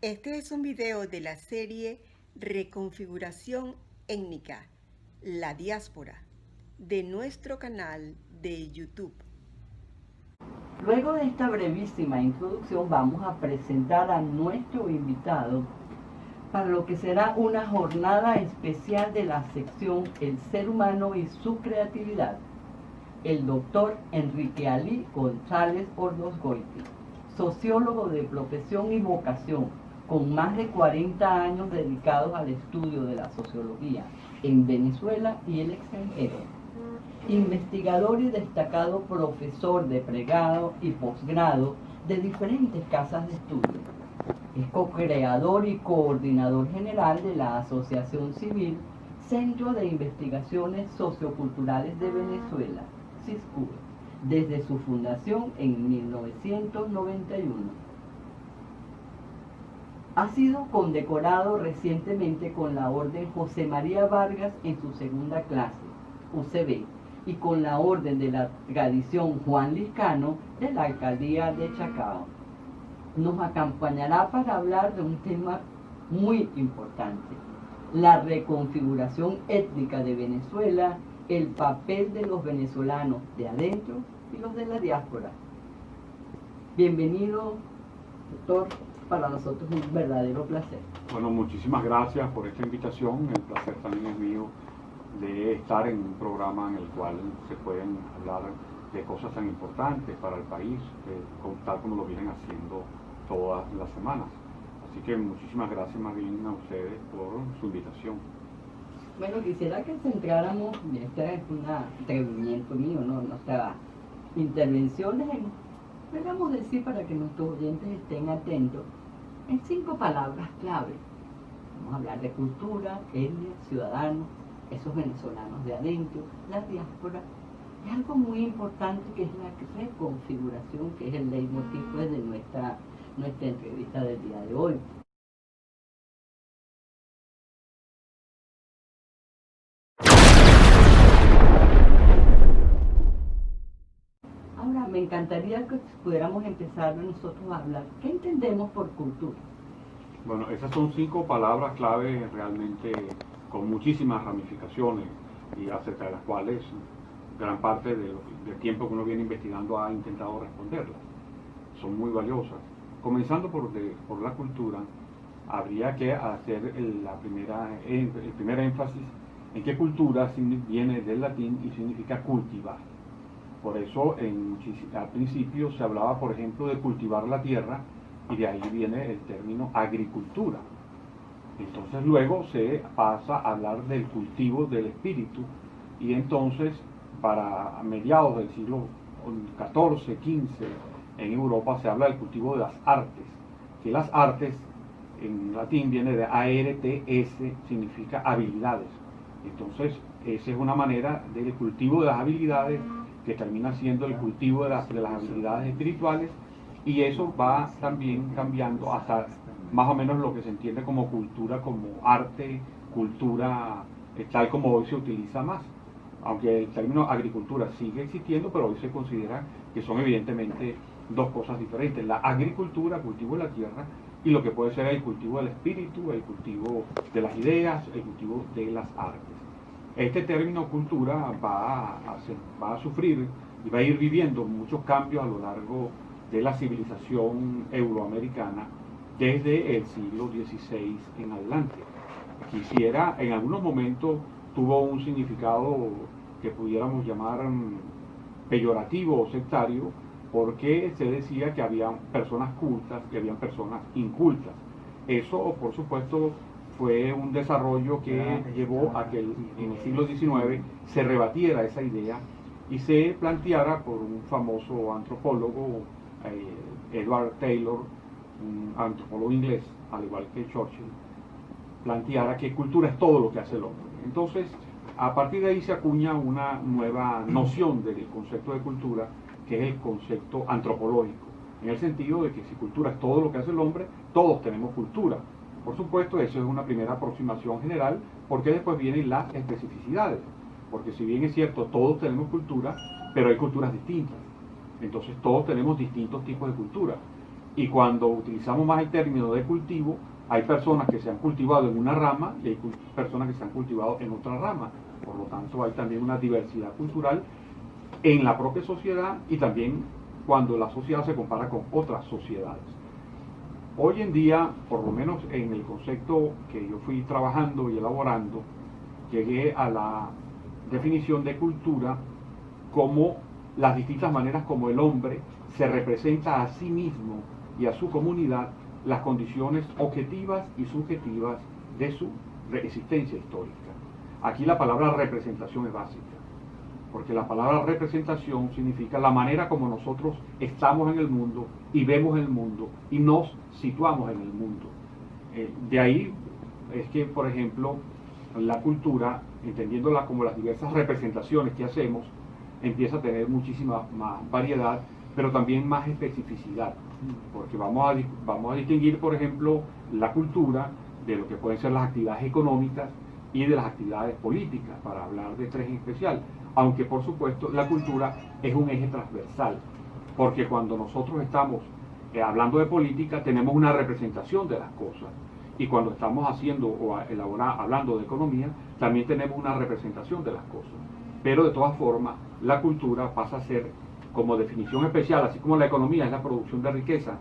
Este es un video de la serie Reconfiguración étnica, la diáspora, de nuestro canal de YouTube. Luego de esta brevísima introducción vamos a presentar a nuestro invitado para lo que será una jornada especial de la sección El ser humano y su creatividad, el doctor Enrique Ali González Ordosgoiti, sociólogo de profesión y vocación, con más de 40 años dedicados al estudio de la sociología en Venezuela y el extranjero. Investigador y destacado profesor de pregrado y posgrado de diferentes casas de estudio. Es co-creador y coordinador general de la Asociación Civil Centro de Investigaciones Socioculturales de Venezuela, CISCUVE, desde su fundación en 1991. Ha sido condecorado recientemente con la Orden José María Vargas en su segunda clase, UCB, y con la Orden de la Tradición Juan Liscano de la Alcaldía de Chacao. Nos acompañará para hablar de un tema muy importante: la reconfiguración étnica de Venezuela, el papel de los venezolanos de adentro y los de la diáspora. Bienvenido, doctor. Para nosotros es un verdadero placer. Bueno, muchísimas gracias por esta invitación. El placer también es mío de estar en un programa en el cual se pueden hablar de cosas tan importantes para el país, tal como lo vienen haciendo todas las semanas. Así que muchísimas gracias más bien a ustedes por su invitación. Bueno, quisiera que centráramos, este es un atrevimiento mío, ¿no? Nuestras intervenciones podríamos decir, para que nuestros oyentes estén atentos, en 5 palabras clave. Vamos a hablar de cultura, etnia, ciudadanos, esos venezolanos de adentro, la diáspora, y algo muy importante que es la reconfiguración, que es el leitmotiv de nuestra entrevista del día de hoy. Ahora, me encantaría que pudiéramos empezar nosotros a hablar. ¿Qué entendemos por cultura? Bueno, esas son 5 palabras clave realmente con muchísimas ramificaciones y acerca de las cuales gran parte del tiempo que uno viene investigando ha intentado responderlas. Son muy valiosas. Comenzando por la cultura, habría que hacer el primer énfasis en que cultura viene del latín y significa cultivar. Por eso al principio se hablaba, por ejemplo, de cultivar la tierra, y de ahí viene el término agricultura. Entonces luego se pasa a hablar del cultivo del espíritu, y entonces para mediados del siglo XIV, XV, en Europa se habla del cultivo de las artes, que las artes en latín viene de ARTS, significa habilidades. Entonces esa es una manera del cultivo de las habilidades que termina siendo el cultivo de las habilidades espirituales, y eso va también cambiando hasta más o menos lo que se entiende como cultura, como arte, cultura, tal como hoy se utiliza más. Aunque el término agricultura sigue existiendo, pero hoy se considera que son evidentemente dos cosas diferentes: la agricultura, cultivo de la tierra, y lo que puede ser el cultivo del espíritu, el cultivo de las ideas, el cultivo de las artes. Este término cultura va a sufrir y va a ir viviendo muchos cambios a lo largo de la civilización euroamericana desde el siglo XVI en adelante. En algunos momentos tuvo un significado que pudiéramos llamar peyorativo o sectario, porque se decía que había personas cultas y habían personas incultas. Eso, por supuesto, fue un desarrollo que llevó a que en el siglo XIX se rebatiera esa idea y se planteara por un famoso antropólogo, Edward Taylor, un antropólogo inglés, al igual que Churchill, planteara que cultura es todo lo que hace el hombre. Entonces, a partir de ahí se acuña una nueva noción del concepto de cultura, que es el concepto antropológico, en el sentido de que si cultura es todo lo que hace el hombre, todos tenemos cultura. Por supuesto, eso es una primera aproximación general, porque después vienen las especificidades, porque si bien es cierto, todos tenemos cultura, pero hay culturas distintas. Entonces todos tenemos distintos tipos de cultura. Y cuando utilizamos más el término de cultivo, hay personas que se han cultivado en una rama y hay personas que se han cultivado en otra rama. Por lo tanto, hay también una diversidad cultural en la propia sociedad y también cuando la sociedad se compara con otras sociedades. Hoy en día, por lo menos en el concepto que yo fui trabajando y elaborando, llegué a la definición de cultura como las distintas maneras como el hombre se representa a sí mismo y a su comunidad las condiciones objetivas y subjetivas de su existencia histórica. Aquí la palabra representación es básica, porque la palabra representación significa la manera como nosotros estamos en el mundo y vemos el mundo y nos situamos en el mundo. De ahí es que, por ejemplo, la cultura, entendiéndola como las diversas representaciones que hacemos, empieza a tener muchísima más variedad, pero también más especificidad, porque vamos a distinguir, por ejemplo, la cultura de lo que pueden ser las actividades económicas y de las actividades políticas, para hablar de tres en especial, aunque por supuesto la cultura es un eje transversal, porque cuando nosotros estamos hablando de política tenemos una representación de las cosas, y cuando estamos haciendo o hablando de economía también tenemos una representación de las cosas, pero de todas formas la cultura pasa a ser, como definición especial, así como la economía es la producción de riqueza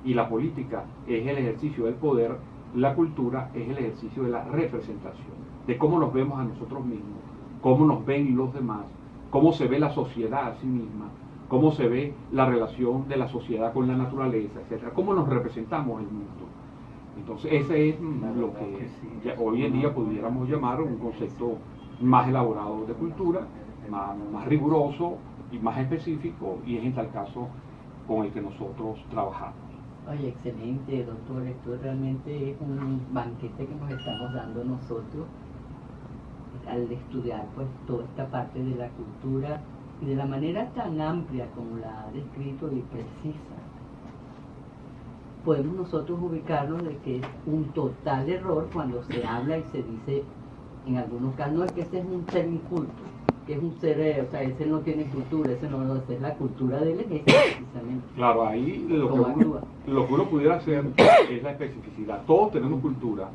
y la política es el ejercicio del poder, la cultura es el ejercicio de la representación, de cómo nos vemos a nosotros mismos, cómo nos ven los demás, cómo se ve la sociedad a sí misma, cómo se ve la relación de la sociedad con la naturaleza, etcétera, cómo nos representamos el mundo. Entonces ese es lo que hoy en día pudiéramos llamar un concepto más elaborado de cultura, más riguroso y más específico, y es en tal caso con el que nosotros trabajamos. Oye, excelente, doctor. Esto realmente es un banquete que nos estamos dando nosotros al estudiar pues toda esta parte de la cultura y de la manera tan amplia como la ha descrito y precisa. Podemos nosotros ubicarnos de que es un total error cuando se habla y se dice, en algunos casos, no es que ese es un ser inculto, que es un ser, o sea, ese no tiene cultura, ese no es la cultura de él, es precisamente. Claro, ahí lo que uno pudiera hacer es la especificidad. Todos tenemos cultura.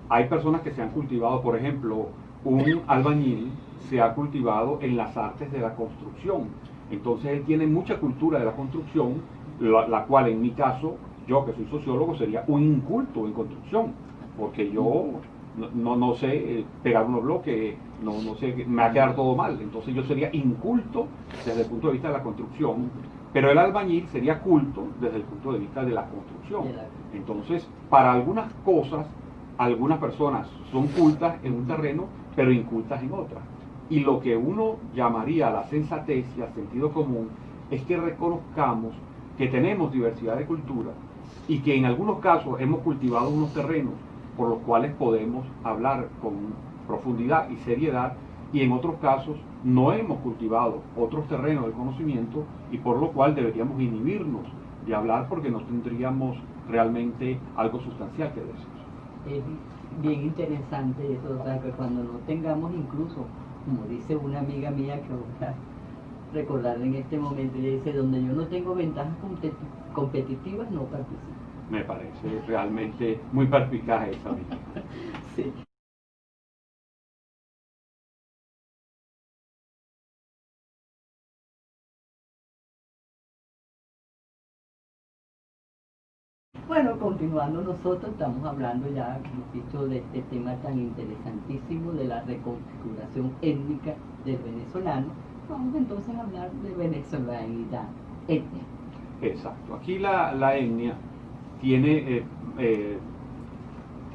Hay personas que se han cultivado, por ejemplo, un albañil se ha cultivado en las artes de la construcción. Entonces él tiene mucha cultura de la construcción, la cual en mi caso, yo que soy sociólogo, sería un inculto en construcción, porque yo no sé pegar unos bloques, no sé, me va a quedar todo mal, entonces yo sería inculto desde el punto de vista de la construcción, pero el albañil sería culto desde el punto de vista de la construcción. Entonces, para algunas cosas, algunas personas son cultas en un terreno, pero incultas en otras. Y lo que uno llamaría la sensatez y al sentido común es que reconozcamos que tenemos diversidad de cultura y que en algunos casos hemos cultivado unos terrenos por los cuales podemos hablar con profundidad y seriedad, y en otros casos no hemos cultivado otros terrenos de conocimiento y por lo cual deberíamos inhibirnos de hablar porque no tendríamos realmente algo sustancial que decir. Es bien interesante eso, o sea, que cuando no tengamos incluso, como dice una amiga mía que voy a recordarle en este momento, ella dice, donde yo no tengo ventajas competitivas, no participo. Me parece realmente muy perspicaz esa amiga. Sí. Bueno, continuando nosotros, estamos hablando ya, hemos dicho, de este tema tan interesantísimo de la reconfiguración étnica del venezolano. Vamos entonces a hablar de venezolanidad, etnia. Exacto. Aquí la etnia tiene,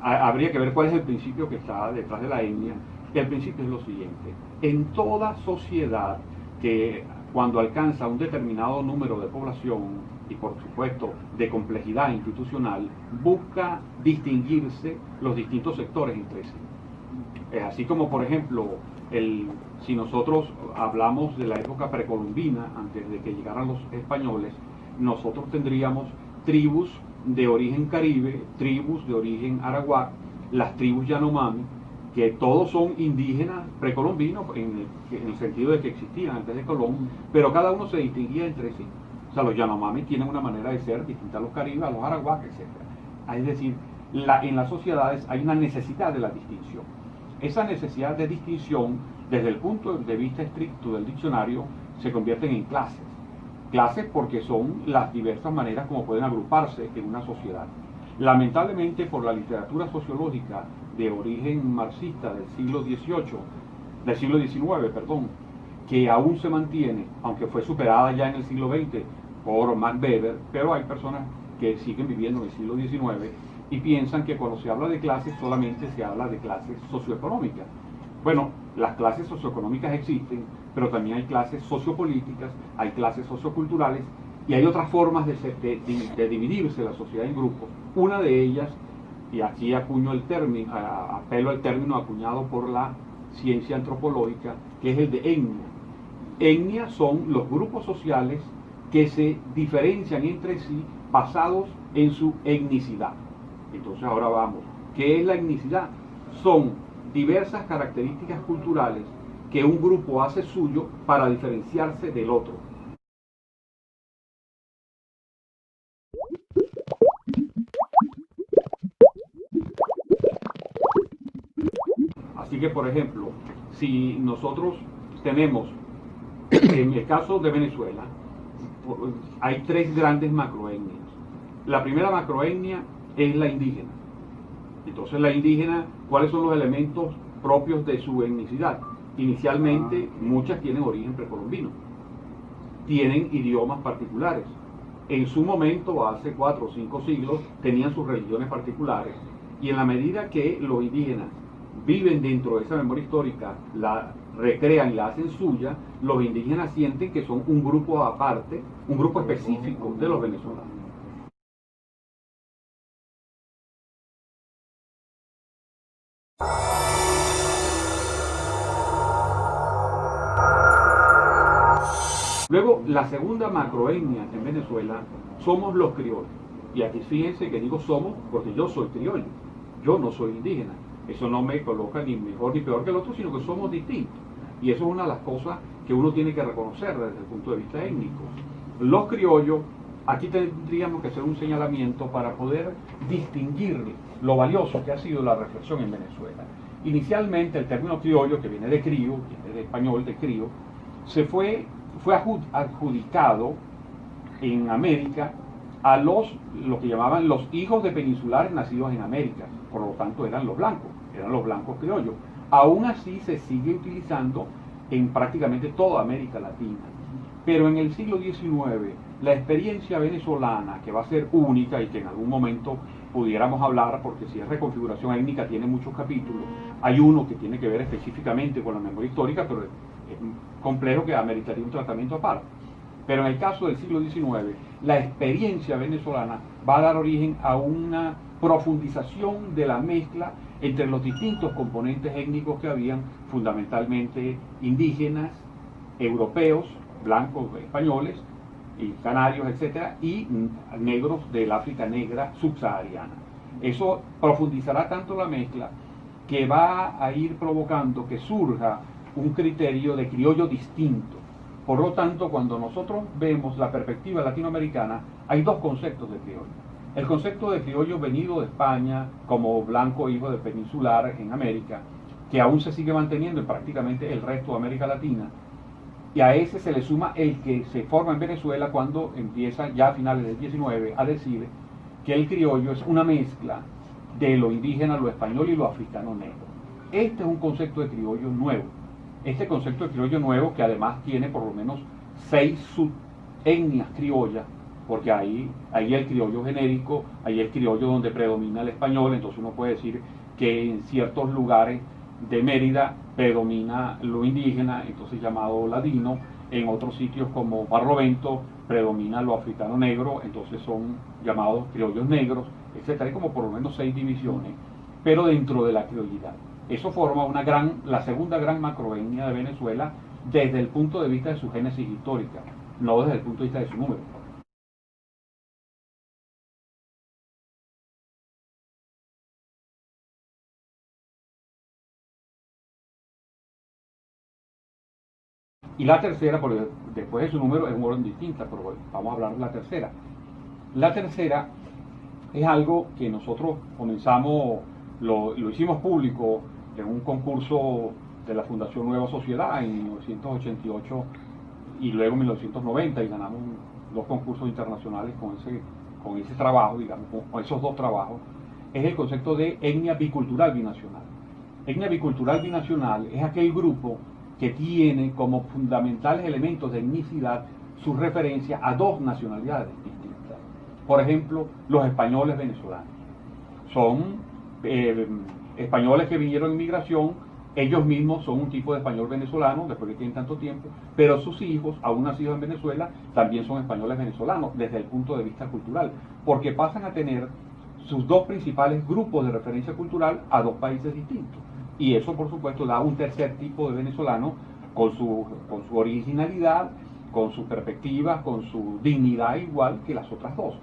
habría que ver cuál es el principio que está detrás de la etnia. Y el principio es lo siguiente: en toda sociedad que cuando alcanza un determinado número de población y por supuesto de complejidad institucional, busca distinguirse los distintos sectores entre sí. Es así como, por ejemplo, si nosotros hablamos de la época precolombina, antes de que llegaran los españoles, nosotros tendríamos tribus de origen caribe, tribus de origen arawak, las tribus Yanomami, que todos son indígenas precolombinos en el sentido de que existían antes de Colón, pero cada uno se distinguía entre sí. O sea, los Yanomami tienen una manera de ser distinta a los Caribes, a los Arawak, etc. Es decir, en las sociedades hay una necesidad de la distinción. Esa necesidad de distinción, desde el punto de vista estricto del diccionario, se convierten en clases. Clases porque son las diversas maneras como pueden agruparse en una sociedad. Lamentablemente, por la literatura sociológica de origen marxista del siglo XIX, que aún se mantiene, aunque fue superada ya en el siglo XX por Max Weber, pero hay personas que siguen viviendo en el siglo XIX y piensan que cuando se habla de clases solamente se habla de clases socioeconómicas. Bueno, las clases socioeconómicas existen, pero también hay clases sociopolíticas, hay clases socioculturales y hay otras formas de dividirse la sociedad en grupos. Una de ellas, y aquí acuño el término, apelo al término acuñado por la ciencia antropológica, que es el de etnia. Etnia son los grupos sociales que se diferencian entre sí basados en su etnicidad. Entonces ahora vamos, ¿qué es la etnicidad? Son diversas características culturales que un grupo hace suyo para diferenciarse del otro. Así que, por ejemplo, si nosotros tenemos, en el caso de Venezuela, hay tres grandes macroetnias. La primera macroetnia es la indígena. Entonces, la indígena, ¿cuáles son los elementos propios de su etnicidad? Inicialmente, muchas tienen origen precolombino, tienen idiomas particulares. En su momento, hace 4 o 5 siglos, tenían sus religiones particulares. Y en la medida que los indígenas viven dentro de esa memoria histórica, la recrean y la hacen suya, los indígenas sienten que son un grupo aparte, un grupo específico de los venezolanos. Luego, la segunda macroetnia en Venezuela somos los criollos. Y aquí fíjense que digo somos porque yo soy criollo, yo no soy indígena. Eso no me coloca ni mejor ni peor que el otro, sino que somos distintos. Y eso es una de las cosas que uno tiene que reconocer desde el punto de vista étnico. Los criollos, aquí tendríamos que hacer un señalamiento para poder distinguir lo valioso que ha sido la reflexión en Venezuela. Inicialmente el término criollo, que viene de crío, viene de español de crío, fue adjudicado en América a lo que llamaban los hijos de peninsulares nacidos en América, por lo tanto eran los blancos criollos. Aún así se sigue utilizando en prácticamente toda América Latina. Pero en el siglo XIX, la experiencia venezolana, que va a ser única y que en algún momento pudiéramos hablar, porque si es reconfiguración étnica tiene muchos capítulos, hay uno que tiene que ver específicamente con la memoria histórica, pero es complejo que ameritaría un tratamiento aparte. Pero en el caso del siglo XIX, la experiencia venezolana va a dar origen a una profundización de la mezcla entre los distintos componentes étnicos que habían, fundamentalmente indígenas, europeos, blancos, españoles, y canarios, etcétera, y negros del África negra subsahariana. Eso profundizará tanto la mezcla que va a ir provocando que surja un criterio de criollo distinto. Por lo tanto, cuando nosotros vemos la perspectiva latinoamericana, hay dos conceptos de criollo. El concepto de criollo venido de España, como blanco hijo de peninsular en América, que aún se sigue manteniendo en prácticamente el resto de América Latina, y a ese se le suma el que se forma en Venezuela cuando empieza ya a finales del 19 a decir que el criollo es una mezcla de lo indígena, lo español y lo africano negro. Este es un concepto de criollo nuevo. Este concepto de criollo nuevo, que además tiene por lo menos 6 subetnias criollas, porque ahí el criollo genérico, ahí el criollo donde predomina el español, entonces uno puede decir que en ciertos lugares de Mérida predomina lo indígena, entonces llamado ladino, en otros sitios como Barlovento predomina lo africano negro, entonces son llamados criollos negros, etc. Hay como por lo menos 6 divisiones, pero dentro de la criollidad. Eso forma la segunda gran macroetnia de Venezuela desde el punto de vista de su génesis histórica, no desde el punto de vista de su número. Y la tercera, porque después de su número es un orden distinta, pero bueno, vamos a hablar de la tercera. La tercera es algo que nosotros comenzamos, lo hicimos público en un concurso de la Fundación Nueva Sociedad en 1988 y luego en 1990, y ganamos dos concursos internacionales con ese trabajo, digamos, con esos dos trabajos. Es el concepto de etnia bicultural binacional. Etnia bicultural binacional es aquel grupo que tiene como fundamentales elementos de etnicidad su referencia a dos nacionalidades distintas. Por ejemplo, los españoles venezolanos. Son españoles que vinieron en migración, ellos mismos son un tipo de español venezolano, después que tienen tanto tiempo, pero sus hijos, aún nacidos en Venezuela, también son españoles venezolanos desde el punto de vista cultural, porque pasan a tener sus dos principales grupos de referencia cultural a dos países distintos. Y eso, por supuesto, da un tercer tipo de venezolano con su originalidad, con sus perspectivas, con su dignidad igual que las otras dos.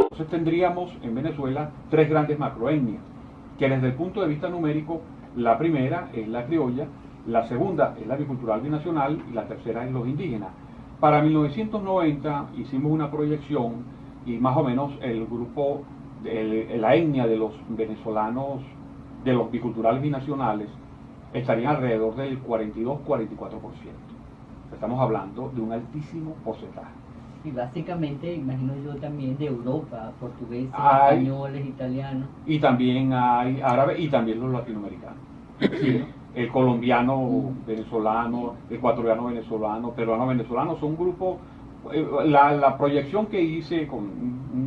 Entonces tendríamos en Venezuela tres grandes macroetnias, que desde el punto de vista numérico, la primera es la criolla, la segunda es la bicultural binacional y la tercera es los indígenas. Para 1990 hicimos una proyección y más o menos el grupo, la etnia de los venezolanos, de los biculturales binacionales, estarían alrededor del 42-44%. Estamos hablando de un altísimo porcentaje. Y básicamente, imagino yo también de Europa, portugueses, españoles, italianos. Y también hay árabes y también los latinoamericanos. Sí, el colombiano venezolano, ecuatoriano venezolano, peruano venezolano, son un grupo. La proyección que hice con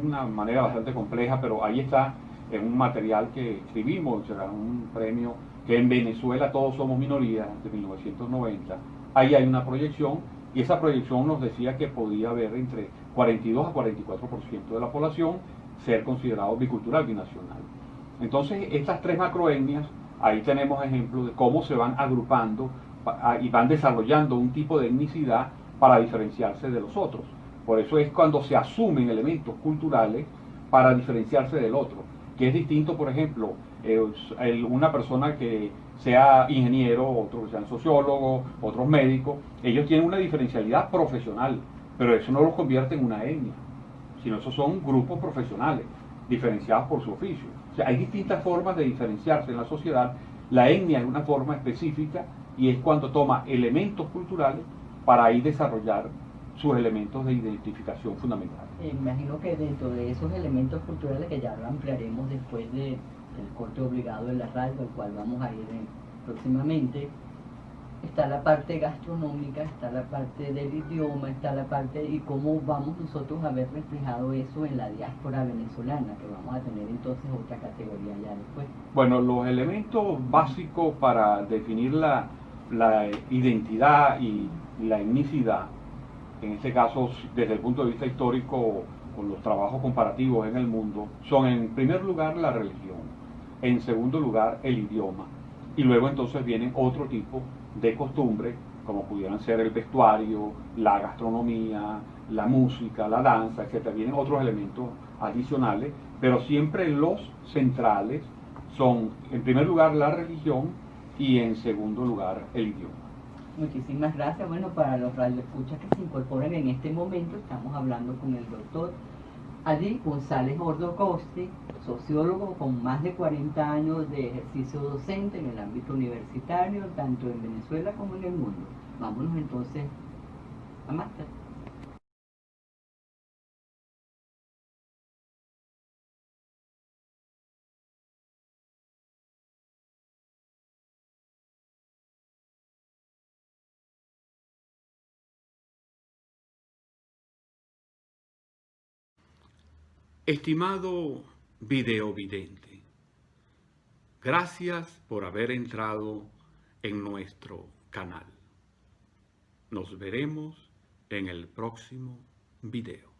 una manera bastante compleja, pero ahí está en un material que escribimos, será un premio que en Venezuela todos somos minorías, de 1990. Ahí hay una proyección y esa proyección nos decía que podía haber entre 42 a 44% de la población ser considerado bicultural binacional. Entonces, estas tres macroetnias, ahí tenemos ejemplos de cómo se van agrupando y van desarrollando un tipo de etnicidad para diferenciarse de los otros. Por eso es cuando se asumen elementos culturales para diferenciarse del otro, que es distinto, por ejemplo, una persona que sea ingeniero, otros que sean sociólogos, otros médicos, ellos tienen una diferencialidad profesional, pero eso no los convierte en una etnia, sino esos son grupos profesionales, diferenciados por su oficio. O sea, hay distintas formas de diferenciarse en la sociedad. La etnia es una forma específica y es cuando toma elementos culturales para ahí desarrollar sus elementos de identificación fundamentales. Imagino que dentro de esos elementos culturales, que ya lo ampliaremos después del corte obligado de la radio, al cual vamos a ir próximamente, está la parte gastronómica, está la parte del idioma, está la parte y cómo vamos nosotros a ver reflejado eso en la diáspora venezolana, que vamos a tener entonces otra categoría ya después. Bueno, los elementos básicos para definir la identidad y la etnicidad, en este caso desde el punto de vista histórico, con los trabajos comparativos en el mundo, son en primer lugar la religión, en segundo lugar el idioma, y luego entonces vienen otro tipo de costumbres, como pudieran ser el vestuario, la gastronomía, la música, la danza, etc. Vienen otros elementos adicionales, pero siempre los centrales son, en primer lugar, la religión y en segundo lugar, el idioma. Muchísimas gracias. Bueno, para los radioescuchas que se incorporan en este momento, estamos hablando con el doctor Adi González Ordocoste, sociólogo con más de 40 años de ejercicio docente en el ámbito universitario, tanto en Venezuela como en el mundo. Vámonos entonces a máster. Estimado videovidente, gracias por haber entrado en nuestro canal. Nos veremos en el próximo video.